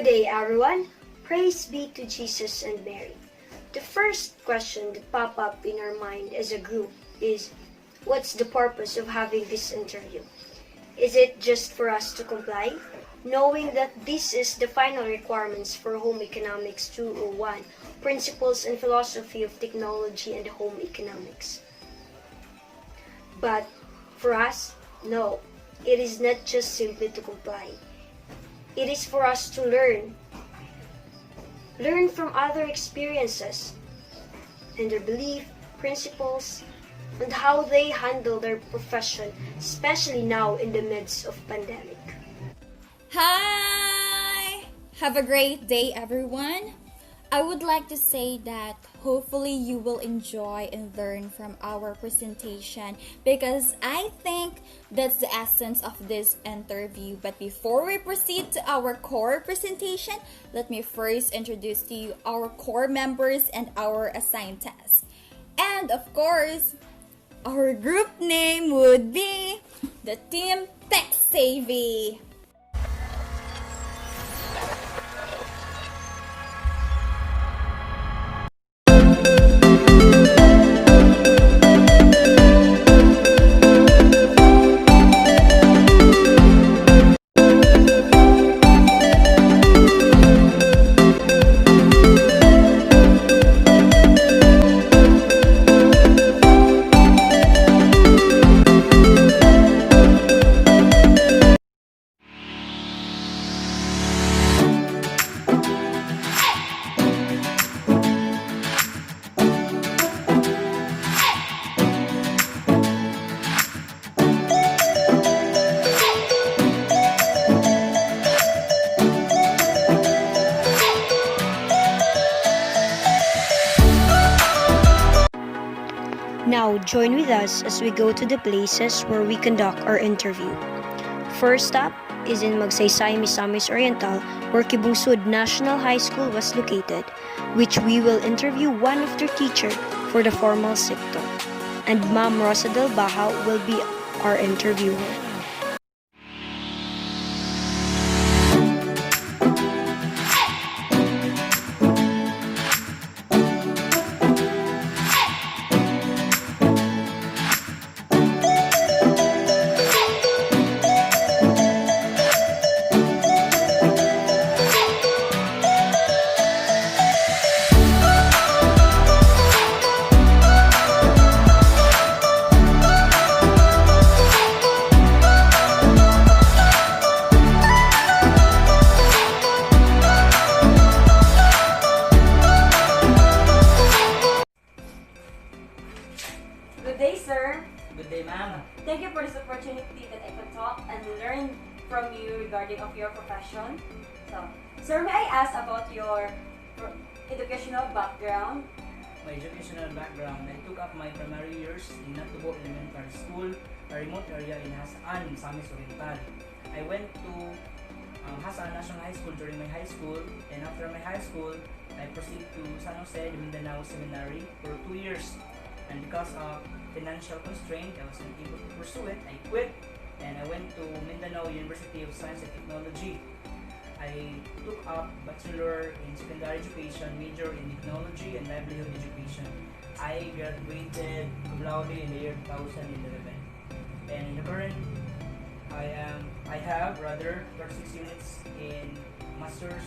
Good day, everyone. Praise be to Jesus and Mary. The first question that pop up in our mind as a group is, what's the purpose of having this interview? Is it just for us to comply, knowing that this is the final requirements for Home Economics 201, Principles and Philosophy of Technology and Home Economics? But for us, no, it is not just simply to comply. It is for us to learn from other experiences and their belief, principles, and how they handle their profession, especially now in the midst of pandemic. Hi! Have a great day, everyone. I would like to say that hopefully you will enjoy and learn from our presentation because I think that's the essence of this interview. But before we proceed to our core presentation, let me first introduce to you our core members and our assigned tasks. And of course, our group name would be the Team Tech Savvy. Now, join with us as we go to the places where we conduct our interview. First stop is in Magsaysay, Misamis Oriental, where Kibungsud National High School was located, which we will interview one of their teacher for the formal sector. And Ma'am Rosa Del Baja will be our interviewer. Good day, sir. Good day, ma'am. Thank you for this opportunity that I can talk and learn from you regarding of your profession. So, sir, may I ask about your educational background? My educational background, I took up my primary years in Natubo Elementary School, a remote area in Hasaan, Misamis Oriental. I went to Hasaan National High School during my high school, and after my high school, I proceeded to San Jose de Mindanao Seminary for 2 years. And because of financial constraint, I wasn't able to pursue it. I quit and I went to Mindanao University of Science and Technology. I took up Bachelor in Secondary Education, major in Technology and Livelihood Education. I graduated cum laude in the year 2011. And in the current, I have 36 units in Master's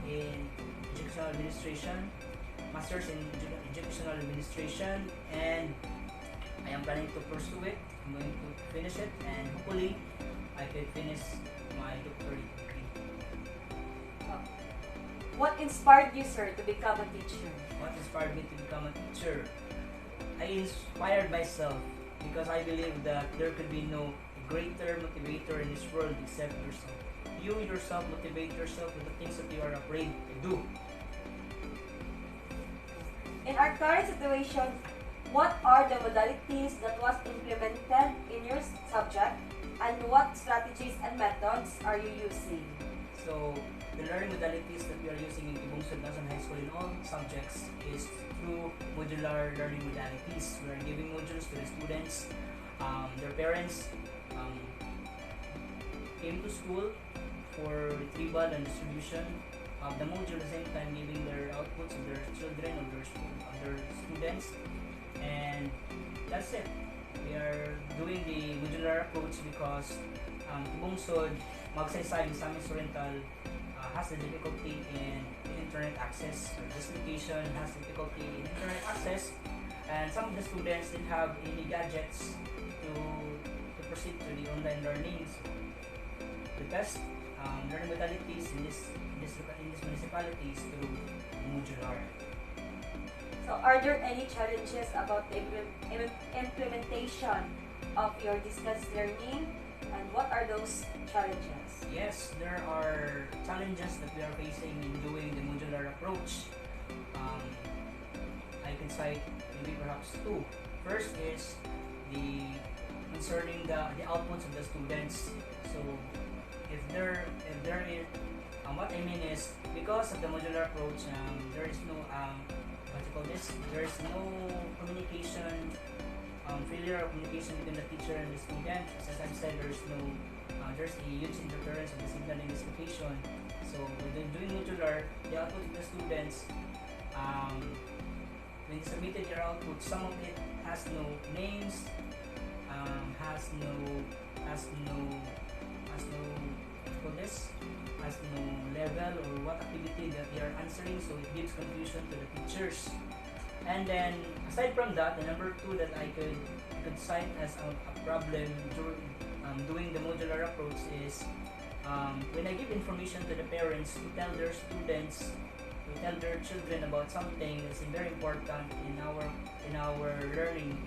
in Educational Administration, Masters in Educational Administration, and I am planning to pursue it. I'm going to finish it, and hopefully I can finish my doctorate degree. What inspired you, sir, to become a teacher? What inspired me to become a teacher? I inspired myself because I believe that there could be no greater motivator in this world except yourself. You yourself motivate yourself with the things that you are afraid to do. In our current situation, what are the modalities that was implemented in your subject and what strategies and methods are you using? So, the learning modalities that we are using in Kibungsud National High School in all subjects is through modular learning modalities. We are giving modules to the students. Their parents came to school for retrieval and distribution of the module, at the same time giving their outputs of their children or their students. And that's it. We are doing the modular approach because Tubungsod, Magsaysay, Misamis Oriental has the difficulty in internet access. Or this location has difficulty in internet access, and some of the students didn't have any gadgets to proceed to the online learning. So the best learning modalities in this municipality is through modular. So are there any challenges about the implementation of your distance learning, and what are those challenges? Yes, there are challenges that we are facing in doing the modular approach. I can cite maybe perhaps two. First is the concerning the outputs of the students. So if there is what I mean is, because of the modular approach, there is no what you call this, there is no communication, failure of communication between the teacher and the student. As I've said, there's a huge interference of the signal in this location. So when doing modular, the output of the students, when they submitted their output, some of it has no names, has no level or what activity that they are answering, so it gives confusion to the teachers. And then aside from that, the number two that I could cite as a problem during doing the modular approach is when I give information to the parents to tell their students, to tell their children about something that's very important in our learning.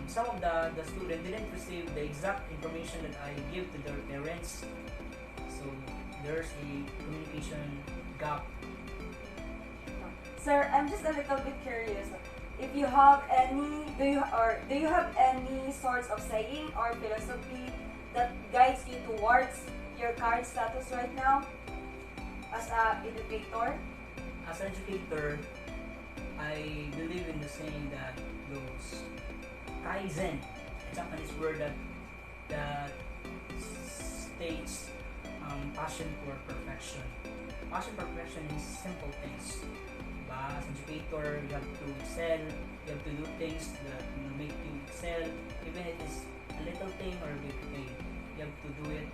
Some of the students didn't receive the exact information that I give to their parents. So there's a communication gap. Sir, I'm just a little bit curious. If you have any, do you have any sorts of saying or philosophy that guides you towards your current status right now as an educator? As an educator, I believe in the saying that goes Kaizen, a Japanese word that states passion for perfection. Passion for perfection is simple things. As an educator, you have to excel, you have to do things that make you excel, even if it's a little thing or a big thing. You have to do it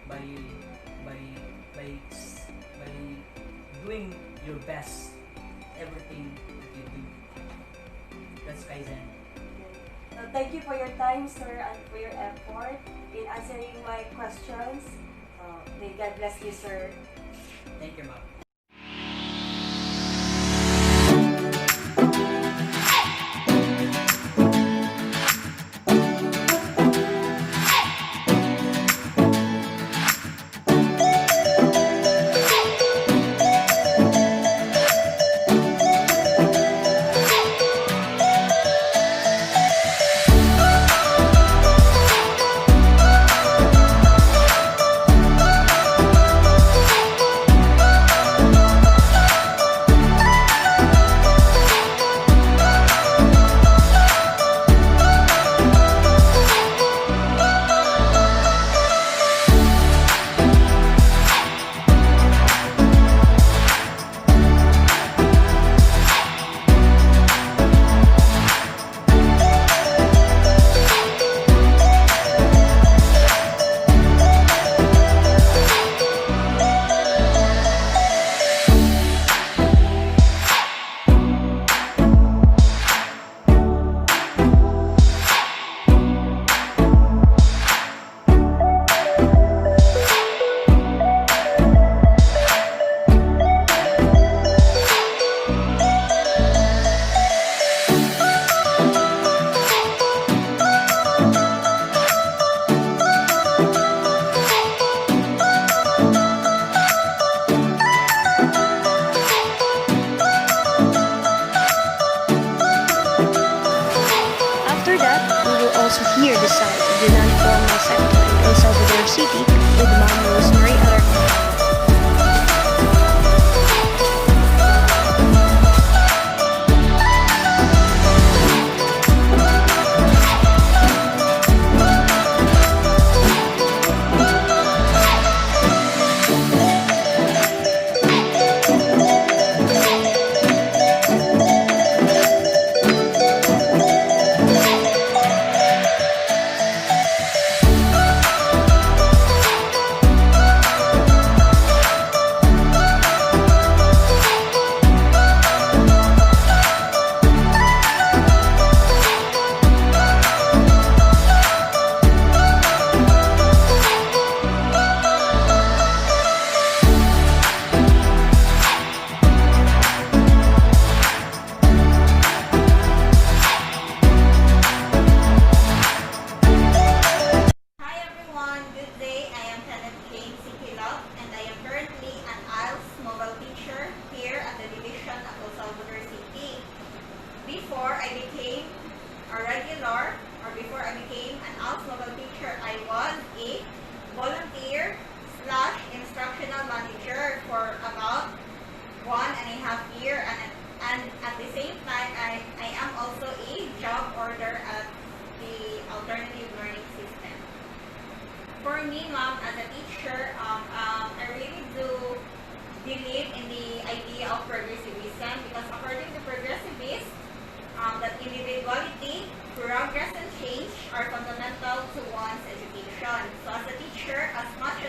by doing your best, everything that you do. That's Kaizen. Thank you for your time, sir, and for your effort in answering my questions. May God bless you, sir. Thank you, ma'am.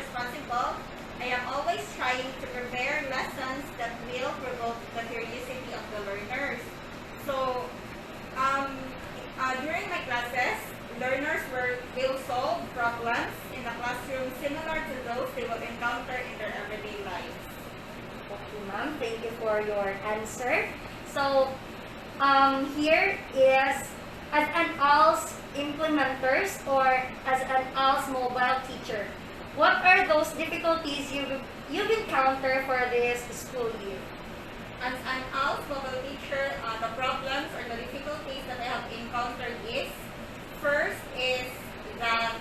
responsible, I am always trying to prepare lessons that will provoke the curiosity of the learners. So, during my classes, learners will solve problems in the classroom similar to those they will encounter in their everyday lives. Okay, ma'am. Thank you for your answer. So, here is as an ALS implementers or as an ALS mobile teacher. What are those difficulties you've encountered for this school year? As an ALS mobile teacher, the problems or the difficulties that I have encountered is, first is that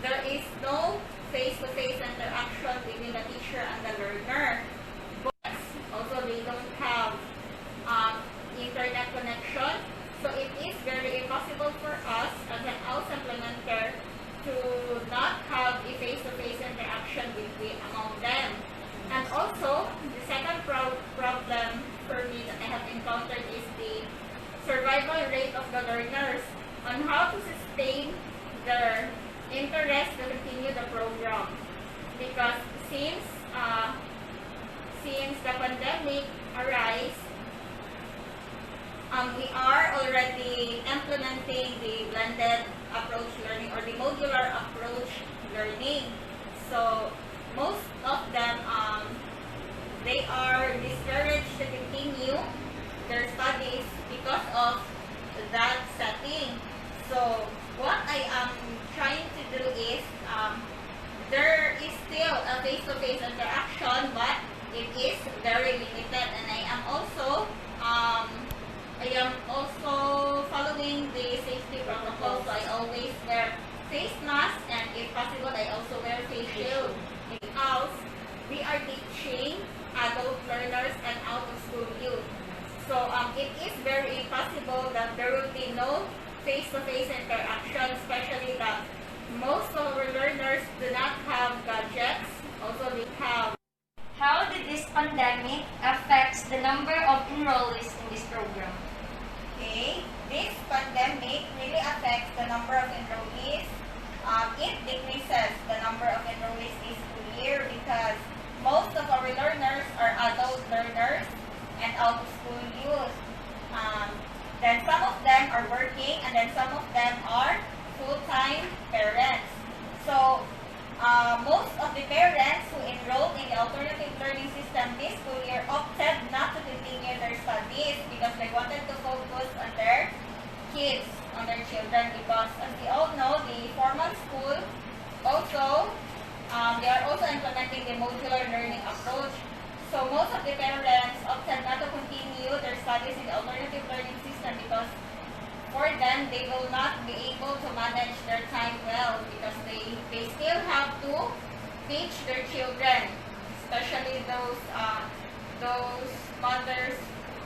there is no face-to-face interaction between the teacher and the learner. But also they don't have internet connection. So it is very impossible for us as an ALS implementer to not have a face-to-face interaction among them. And also, the second problem for me that I have encountered is the survival rate of the learners on how to sustain their interest to continue the program. Because since the pandemic arise, we are already implementing the blended approach learning or the modular approach learning. So most of them, they are discouraged to continue their studies because of that setting. So what I am trying to do is, there is still a face-to-face interaction, but it is very limited, and I am also following the safety protocols. So I always wear face mask, and if possible, I also wear face shield. In the house, we are teaching adult learners and out-of-school youth. So it is very possible that there will be no face-to-face interaction, especially that most of our learners do not have gadgets. Also, they have. How did this pandemic affect the number of enrollees in this program? Okay, this pandemic really affects the number of enrollees. It decreases the number of enrollees this school year because most of our learners are adult learners and out-of-school youth. Then some of them are working, and then some of them are full-time parents. So most of the parents who enrolled in the alternative learning system this school year opted not to continue their studies because they wanted to focus on their kids, on their children, because as we all know, the formal school also, they are also implementing the modular learning approach. So most of the parents opted not to continue their studies in the alternative learning system because for them, they will not be able to manage their time well because they still have to teach their children, especially those mothers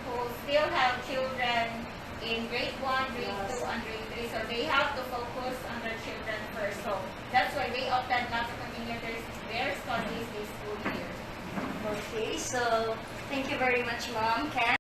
who still have children in grade 1, grade 2, and grade 3. So they have to focus on their children first. So that's why they opted not to continue their studies this school year. Okay, so thank you very much, Mom. Ken?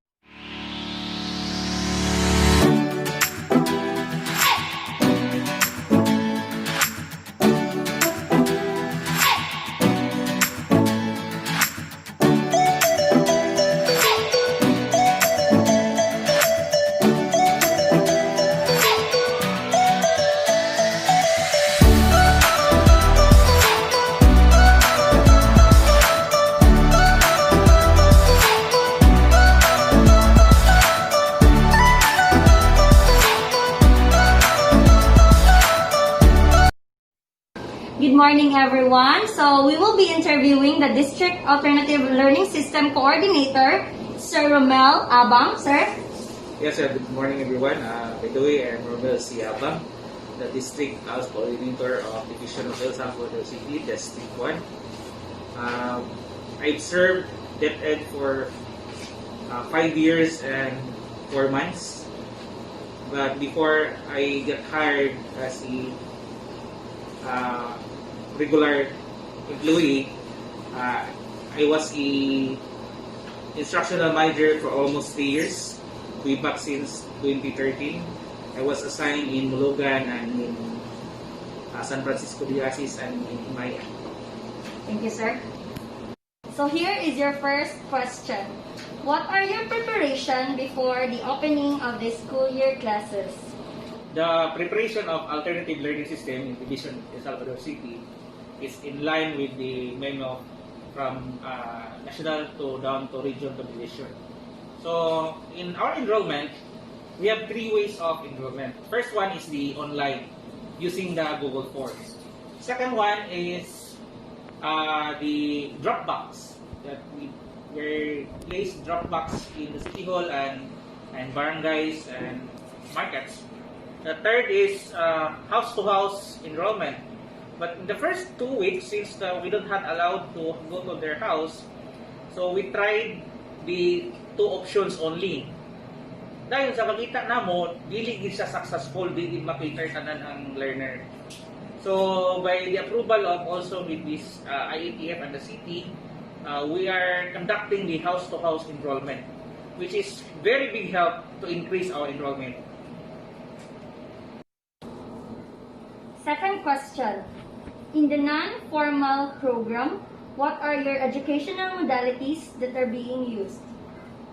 Good morning, everyone. So we will be interviewing the District Alternative Learning System Coordinator, Sir Romel Abang. Sir? Yes, sir. Good morning, everyone. By the way, I'm Romel C. Abang, the District ALS Coordinator of Division of El Salvador City, District 1. I've served DepEd for 5 years and 4 months. But before I got hired as a regular employee, I was a instructional manager for almost 3 years, way back since 2013. I was assigned in Mulugan and in San Francisco de Asis and in Maya. Thank you, sir. So here is your first question. What are your preparation before the opening of the school year classes? The preparation of alternative learning system in Division El Salvador City is in line with the memo from national to down to region to division. So in our enrollment, we have 3 ways of enrollment. First one is the online using the Google Forms. Second one is the Dropbox that we place Dropbox in the city hall and barangays and markets. The third is house-to-house enrollment. But in the first 2 weeks, since we don't have allowed to go to their house, so we tried the 2 options only. Dahil sa makita namo, dili gid siya successful, dili makita tanan ang learner. So by the approval of also with this IATF and the city, we are conducting the house-to-house enrollment, which is very big help to increase our enrollment. Second question. In the non-formal program, what are your educational modalities that are being used?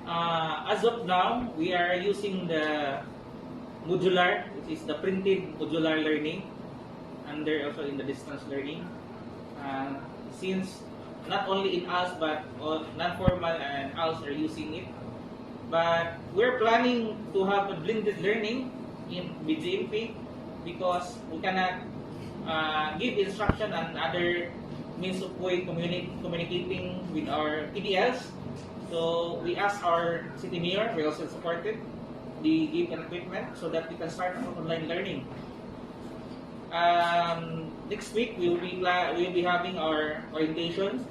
As of now, we are using the modular, which is the printed modular learning, and they're also in the distance learning. Since not only in us, but all non-formal and us are using it. But we're planning to have a blended learning in BGMP because we cannot give instruction and other means of way communicating with our PDLs. So we ask our city mayor, we also supported the give and equipment so that we can start our online learning. Next week we will be having our orientation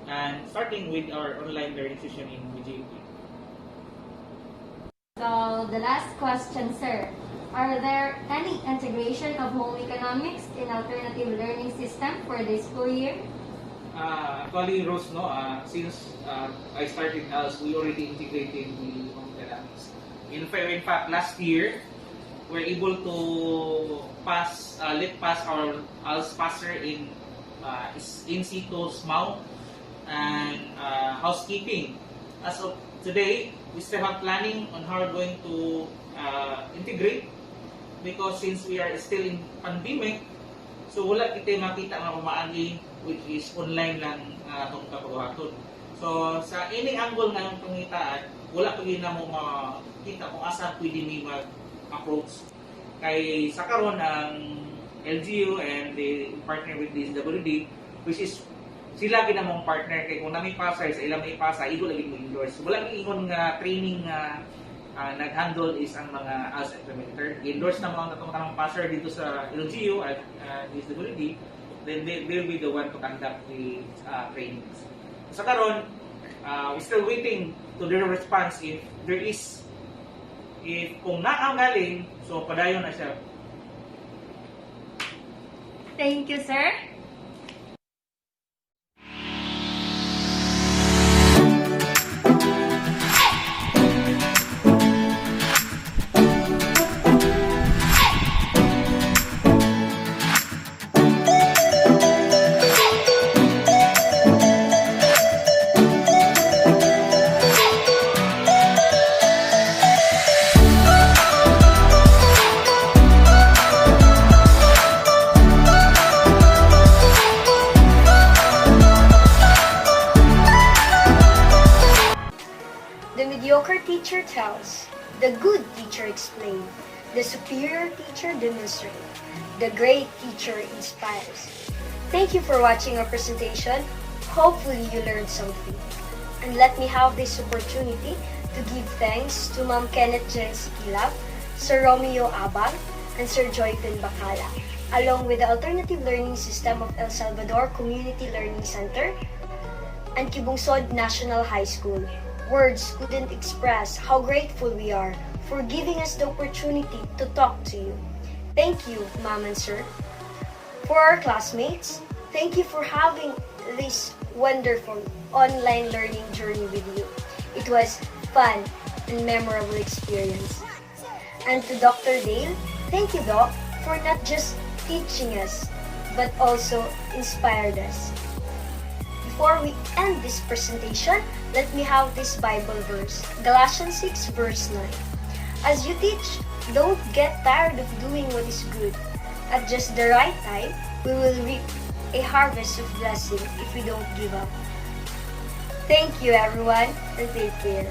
and starting with our online learning session in BGMP. So the last question, sir. Are there any integration of home economics in alternative learning system for this school year? Actually, Rose, no, since I started ALS, we already integrated the home economics. In fact, last year, we're able to let pass our ALS passer in situ SMAU and housekeeping. As of today, we still have planning on how we're going to integrate because since we are still in pandemic, so wala kita makita nga umaagi which is online lang itong kapagwaton. So sa any angle nga yung pangitaan, wala pa na mo makita kung asa pwede ni mag-approach. Kay sa karon ang LGU and the partner with this WD, which is sila ginamong partner kay kung nami pasay sa ilang may pasa, igo lagi mo endorse. Wala ingon nga training nga nag-handle is ang mga ALS implementer. I-endorse na mga natong passer dito sa LGU at DSWD, then they will be the one to conduct the trainings. Sa karon, we're still waiting to their response if kung naanggaling, so padayon na siya. Thank you, sir. The mediocre teacher tells, the good teacher explains, the superior teacher demonstrates, the great teacher inspires. Thank you for watching our presentation. Hopefully you learned something. And let me have this opportunity to give thanks to Ma'am Kenneth Jen Sikilap, Sir Romeo Abang, and Sir Joyton Bacala, along with the Alternative Learning System of El Salvador Community Learning Center and Kibungsod National High School. Words couldn't express how grateful we are for giving us the opportunity to talk to you. Thank you, Ma'am and Sir. For our classmates, thank you for having this wonderful online learning journey with you. It was fun and memorable experience. And to Dr. Dale, thank you, Doc, for not just teaching us, but also inspired us. before we end this presentation, let me have this Bible verse, Galatians 6 verse 9. As you teach, don't get tired of doing what is good. At just the right time, we will reap a harvest of blessing if we don't give up. Thank you everyone, and take care.